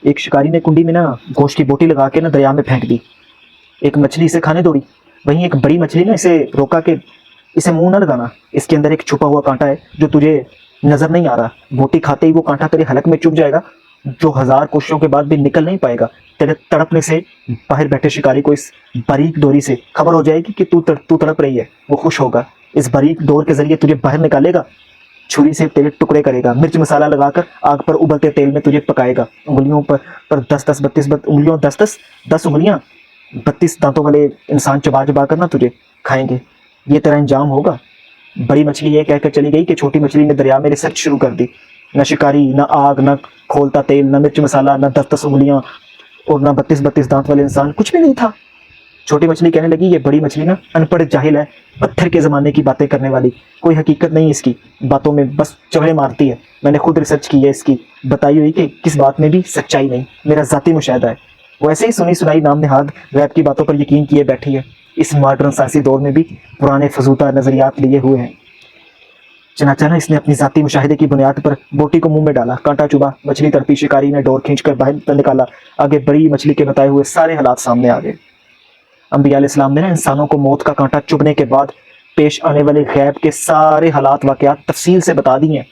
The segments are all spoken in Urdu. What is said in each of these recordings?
ایک شکاری نے کنڈی میں نا گوشت کی بوٹی لگا کے نا دریا میں پھینک دی. ایک مچھلی اسے کھانے دوڑی. وہیں ایک بڑی مچھلی نے اسے روکا کہ اسے منہ نہ لگانا, اس کے اندر ایک چھپا ہوا کانٹا ہے جو تجھے نظر نہیں آ رہا. بوٹی کھاتے ہی وہ کانٹا تیرے حلق میں چبھ جائے گا, جو 1000 کوششوں کے بعد بھی نکل نہیں پائے گا. تیرے تڑپنے سے باہر بیٹھے شکاری کو اس باریک ڈوری سے خبر ہو جائے گی کہ تو تڑپ رہی ہے. وہ خوش ہوگا, اس باریک ڈور کے ذریعے تجھے باہر نکالے گا, چھری سے تیرے ٹکڑے کرے گا, مرچ مسالہ لگا کر آگ پر ابلتے تیل میں تجھے پکائے گا. انگلیوں پر 10 انگلیاں 32 دانتوں والے انسان چبا چبا کر نہ تجھے کھائیں گے. یہ تیرا انجام ہوگا. بڑی مچھلی یہ کہہ کر چلی گئی کہ چھوٹی مچھلی نے دریا میں ریسرچ شروع کر دی. نہ شکاری, نہ آگ, نہ کھولتا تیل, نہ مرچ مسالہ, نہ 10 انگلیاں اور نہ 32 دانت والے انسان, کچھ بھی نہیں تھا. چھوٹی مچھلی کہنے لگی یہ بڑی مچھلی نا ان پڑھ جاہل ہے, پتھر کے زمانے کی باتیں کرنے والی, کوئی حقیقت نہیں اس کی باتوں میں, بس چڑھے مارتی ہے. میں نے خود ریسرچ کی ہے, اس کی بتائی ہوئی کہ کس بات میں بھی سچائی نہیں, میرا ذاتی مشاہدہ ہے. وہ ایسے ہی سنی سنائی نام نہاد غیب کی باتوں پر یقین کیے بیٹھی ہے. اس ماڈرن سائنسی دور میں بھی پرانے فضوطہ نظریات لیے ہوئے ہیں. چنانچہ اس نے اپنی ذاتی مشاہدے کی بنیاد پر بوٹی کو منہ میں ڈالا, کانٹا چبھا, مچھلی تڑپی, شکاری نے ڈور کھینچ کر باہر نکالا. آگے بڑی مچھلی کے بتائے ہوئے سارے حالات سامنے آ گئے. انبیاء علیہ السلام نے انسانوں کو موت کا کانٹا چبھنے کے بعد پیش آنے والے غیب کے سارے حالات واقعات تفصیل سے بتا دی ہیں.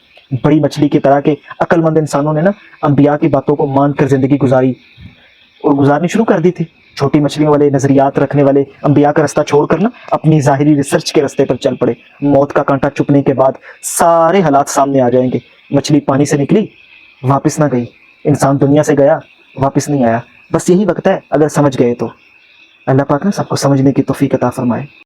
بڑی مچھلی کی طرح کے عقل مند انسانوں نے انبیاء کی باتوں کو مان کر زندگی گزارنی شروع کر دی تھی. چھوٹی مچھلیوں والے نظریات رکھنے والے انبیاء کا رستہ چھوڑ کر اپنی ظاہری ریسرچ کے رستے پر چل پڑے. موت کا کانٹا چپنے کے بعد سارے حالات سامنے آ جائیں گے. مچھلی پانی سے نکلی, واپس نہ گئی. انسان دنیا سے گیا, واپس نہیں آیا. بس یہی وقت ہے اگر سمجھ گئے تو. اللہ پاک سب کو سمجھنے کی توفیق عطا فرمائے.